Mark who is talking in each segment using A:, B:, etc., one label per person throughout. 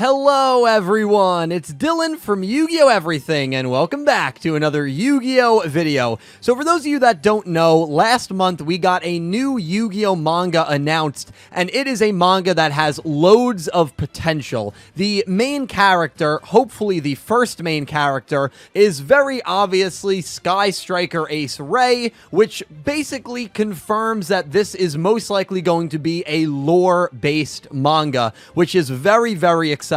A: Hello everyone, it's Dylan from Yu-Gi-Oh! Everything, and welcome back to another Yu-Gi-Oh! Video. So for those of you that don't know, last month we got a new Yu-Gi-Oh! Manga announced, and it is a manga that has loads of potential. The main character, hopefully the first main character, is very obviously Sky Striker Ace Ray, which basically confirms that this is most likely going to be a lore-based manga, which is very, very exciting.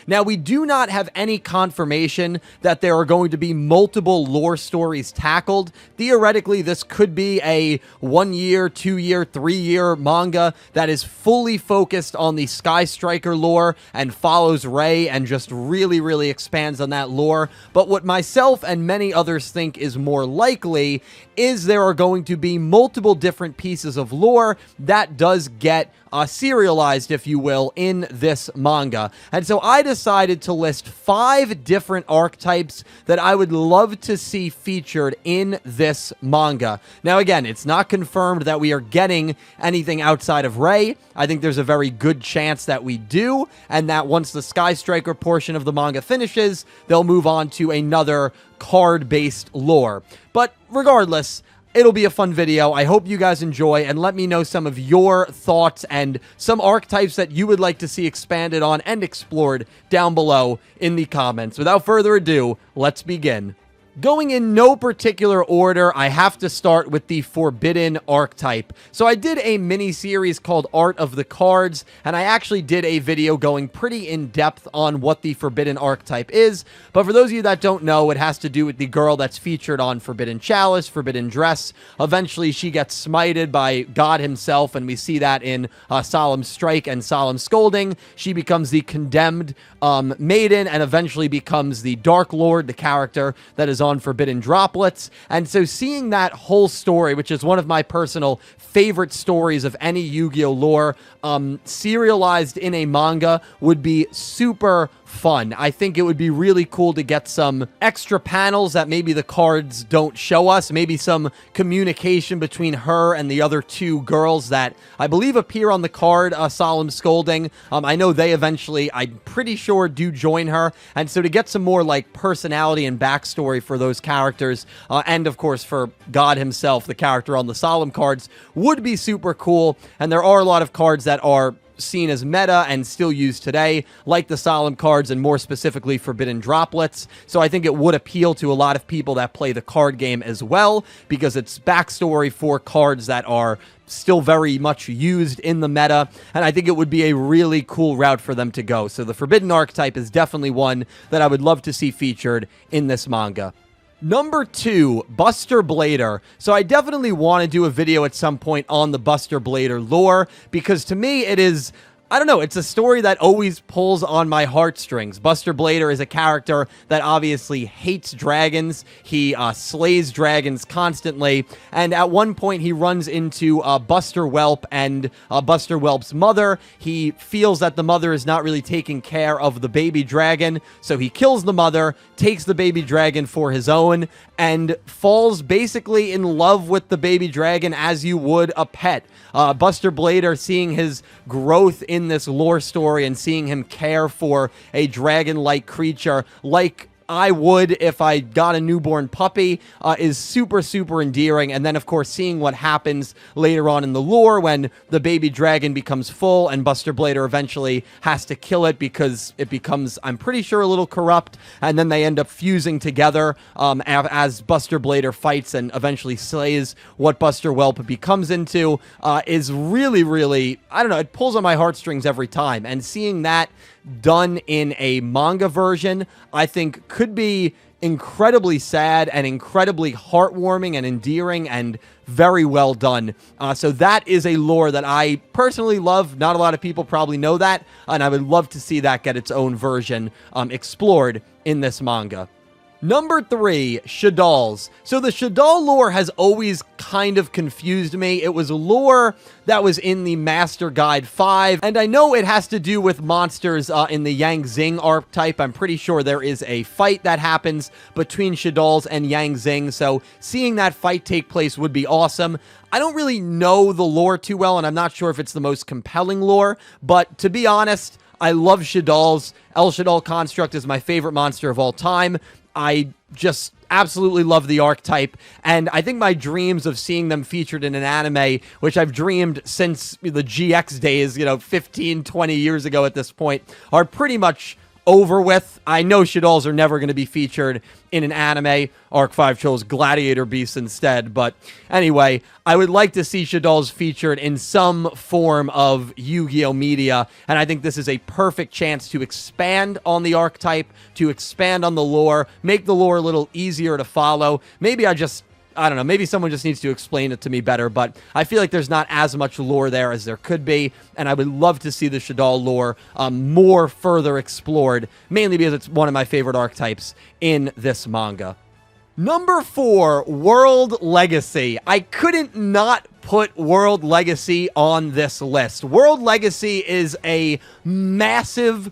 A: Now, we do not have any confirmation that there are going to be multiple lore stories tackled. Theoretically, this could be a 1 year, 2 year, 3 year manga that is fully focused on the Sky Striker lore and follows Ray and just really, really expands on that lore. But what myself and many others think is more likely is there are going to be multiple different pieces of lore that does get serialized, if you will, in this manga. And so I decided to list 5 different archetypes that I would love to see featured in this manga. Now, again, it's not confirmed that we are getting anything outside of Ray. I think there's a very good chance that we do, and that once the Sky Striker portion of the manga finishes, they'll move on to another card-based lore. But regardless, it'll be a fun video. I hope you guys enjoy, and let me know some of your thoughts and some archetypes that you would like to see expanded on and explored down below in the comments. Without further ado, let's begin. Going in no particular order, I have to start with the Forbidden archetype. So I did a mini-series called Art of the Cards, and I actually did a video going pretty in-depth on what the Forbidden archetype is. But for those of you that don't know, it has to do with the girl that's featured on Forbidden Chalice, Forbidden Dress. Eventually, she gets smited by God himself, and we see that in Solemn Strike and Solemn Scolding. She becomes the condemned Maiden, and eventually becomes the Dark Lord, the character that is on Forbidden Droplets. And so seeing that whole story, which is one of my personal favorite stories of any Yu-Gi-Oh! Lore, serialized in a manga would be super fun. I think it would be really cool to get some extra panels that maybe the cards don't show us, maybe some communication between her and the other 2 girls that I believe appear on the card, Solemn Scolding. I know they eventually, I'm pretty sure, do join her, and so to get some more like personality and backstory for those characters, and of course for God himself, the character on the Solemn cards, would be super cool. And there are a lot of cards that are seen as meta and still used today, like the Solemn cards and more specifically Forbidden Droplets. So I think it would appeal to a lot of people that play the card game as well, because it's backstory for cards that are still very much used in the meta, and I think it would be a really cool route for them to go. So the Forbidden archetype is definitely one that I would love to see featured in this manga. Number 2, Buster Blader. So I definitely want to do a video at some point on the Buster Blader lore, because to me it is, I don't know, it's a story that always pulls on my heartstrings. Buster Blader is a character that obviously hates dragons. He slays dragons constantly, and at one point he runs into Buster Whelp and Buster Whelp's mother. He feels that the mother is not really taking care of the baby dragon, so he kills the mother, takes the baby dragon for his own, and falls basically in love with the baby dragon as you would a pet. Buster Blader, seeing his growth in this lore story and seeing him care for a dragon-like creature like I would if I got a newborn puppy, is super, super endearing. And then, of course, seeing what happens later on in the lore when the baby dragon becomes full and Buster Blader eventually has to kill it because it becomes, I'm pretty sure, a little corrupt. And then they end up fusing together as Buster Blader fights and eventually slays what Buster Whelp becomes into, is really, really, I don't know, it pulls on my heartstrings every time. And seeing that done in a manga version, I think could be incredibly sad and incredibly heartwarming and endearing and very well done. So that is a lore that I personally love. Not a lot of people probably know that, and I would love to see that get its own version explored in this manga. Number 3, Shadolls. So the Shadoll lore has always kind of confused me. It was a lore that was in the Master Guide 5, and I know it has to do with monsters in the Yang Zing archetype. I'm pretty sure there is a fight that happens between Shadolls and Yang Zing, so seeing that fight take place would be awesome. I don't really know the lore too well, and I'm not sure if it's the most compelling lore, but to be honest, I love Shadolls. El Shaddoll Construct is my favorite monster of all time. I just absolutely love the archetype, and I think my dreams of seeing them featured in an anime, which I've dreamed since the GX days, 15, 20 years ago at this point, are pretty much over with. I know Shadolls are never going to be featured in an anime. Arc 5 chose Gladiator Beasts instead, but anyway, I would like to see Shadolls featured in some form of Yu-Gi-Oh media, and I think this is a perfect chance to expand on the archetype, to expand on the lore, make the lore a little easier to follow. I don't know, maybe someone just needs to explain it to me better, but I feel like there's not as much lore there as there could be, and I would love to see the Shadoll lore more further explored, mainly because it's one of my favorite archetypes in this manga. Number 4, World Legacy. I couldn't not put World Legacy on this list. World Legacy is a massive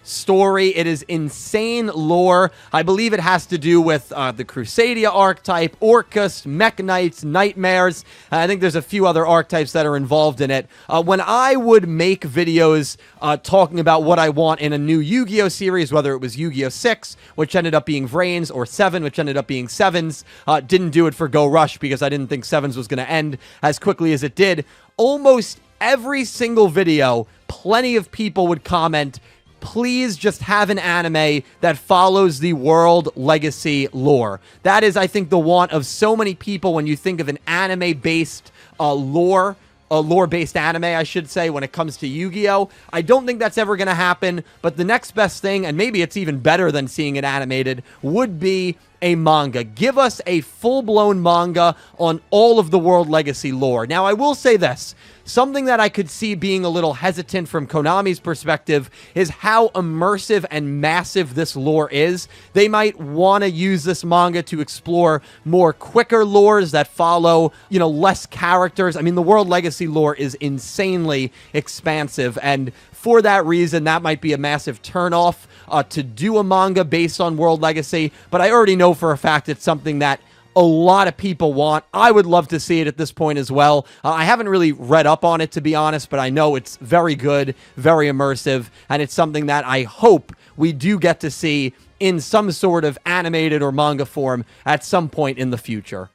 A: story. It is insane lore. I believe it has to do with the Crusadia archetype, Orcus, Mech Knights, Nightmares. I think there's a few other archetypes that are involved in it. When I would make videos talking about what I want in a new Yu-Gi-Oh series, whether it was Yu-Gi-Oh 6, which ended up being Vrains, or 7, which ended up being Sevens, didn't do it for Go Rush because I didn't think Sevens was going to end as quickly as it did. Almost every single video, plenty of people would comment, please just have an anime that follows the World Legacy lore. That is, I think, the want of so many people when you think of an anime-based lore. A lore-based anime, I should say, when it comes to Yu-Gi-Oh! I don't think that's ever going to happen, but the next best thing, and maybe it's even better than seeing it animated, would be a manga. Give us a full-blown manga on all of the World Legacy lore. Now, I will say this. Something that I could see being a little hesitant from Konami's perspective is how immersive and massive this lore is. They might want to use this manga to explore more quicker lores that follow, less characters. I mean, the World Legacy lore is insanely expansive, and for that reason, that might be a massive turnoff to do a manga based on World Legacy, but I already know for a fact it's something that a lot of people want. I would love to see it at this point as well. I haven't really read up on it, to be honest, but I know it's very good, very immersive, and it's something that I hope we do get to see in some sort of animated or manga form at some point in the future.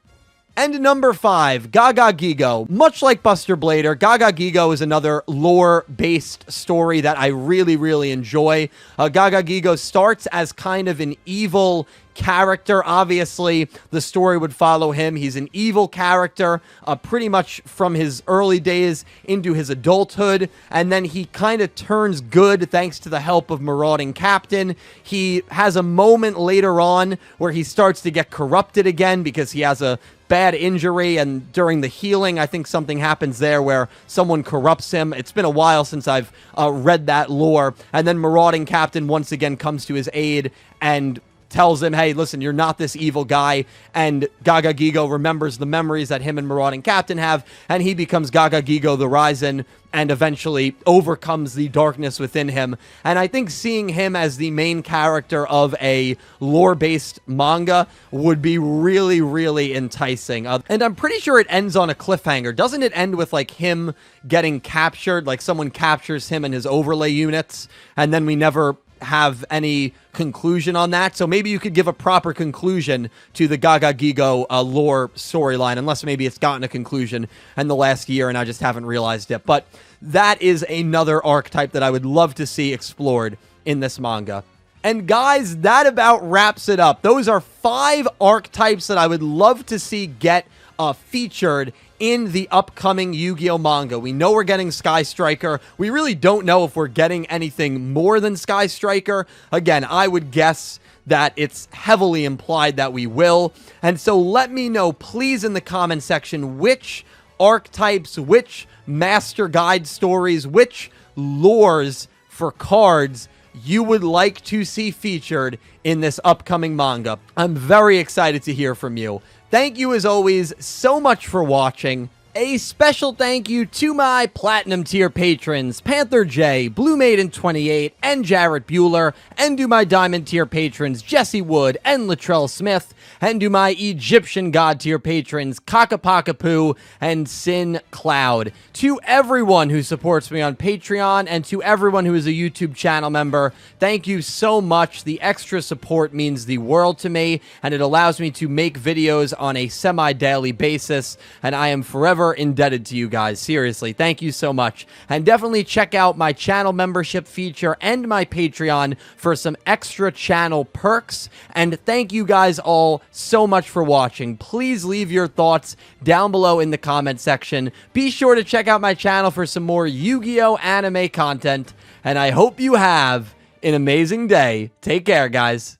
A: And number 5, Gagagigo. Much like Buster Blader, Gagagigo is another lore-based story that I really enjoy. Gagagigo starts as kind of an evil character. Obviously, the story would follow him. He's an evil character pretty much from his early days into his adulthood, and then he kind of turns good thanks to the help of Marauding Captain. He has a moment later on where he starts to get corrupted again because he has a bad injury, and during the healing, I think something happens there where someone corrupts him. It's been a while since I've read that lore, and then Marauding Captain once again comes to his aid and tells him, hey, listen, you're not this evil guy, and Gagagigo remembers the memories that him and Marauding Captain have, and he becomes Gagagigo the Risen, and eventually overcomes the darkness within him. And I think seeing him as the main character of a lore-based manga would be really enticing. And I'm pretty sure it ends on a cliffhanger. Doesn't it end with, like, him getting captured? Like, someone captures him and his overlay units, and then we never have any conclusion on that. So maybe you could give a proper conclusion to the Gagagigo lore storyline, unless maybe it's gotten a conclusion in the last year and I just haven't realized it. But that is another archetype that I would love to see explored in this manga. And guys, that about wraps it up. Those are 5 archetypes that I would love to see get featured in the upcoming Yu-Gi-Oh manga. We know we're getting Sky Striker. We really don't know if we're getting anything more than Sky Striker. Again, I would guess that it's heavily implied that we will. And so let me know, please, in the comment section, which archetypes, which master guide stories, which lores for cards you would like to see featured in this upcoming manga. I'm very excited to hear from you. Thank you, as always, so much for watching, A special thank you to my Platinum tier patrons, Panther J, Blue Maiden 28, and Jarrett Buller, and to my Diamond tier patrons, Jesse Wood and Latrell Smith, and to my Egyptian God tier patrons, Ccapacappuuu and Syn Cloud. To everyone who supports me on Patreon, and to everyone who is a YouTube channel member, thank you so much. The extra support means the world to me, and it allows me to make videos on a semi-daily basis, and I am forever indebted to you guys. Seriously, thank you so much. And definitely check out my channel membership feature and my Patreon for some extra channel perks. And thank you guys all so much for watching. Please leave your thoughts down below in the comment section. Be sure to check out my channel for some more Yu-Gi-Oh anime content. And I hope you have an amazing day. Take care, guys.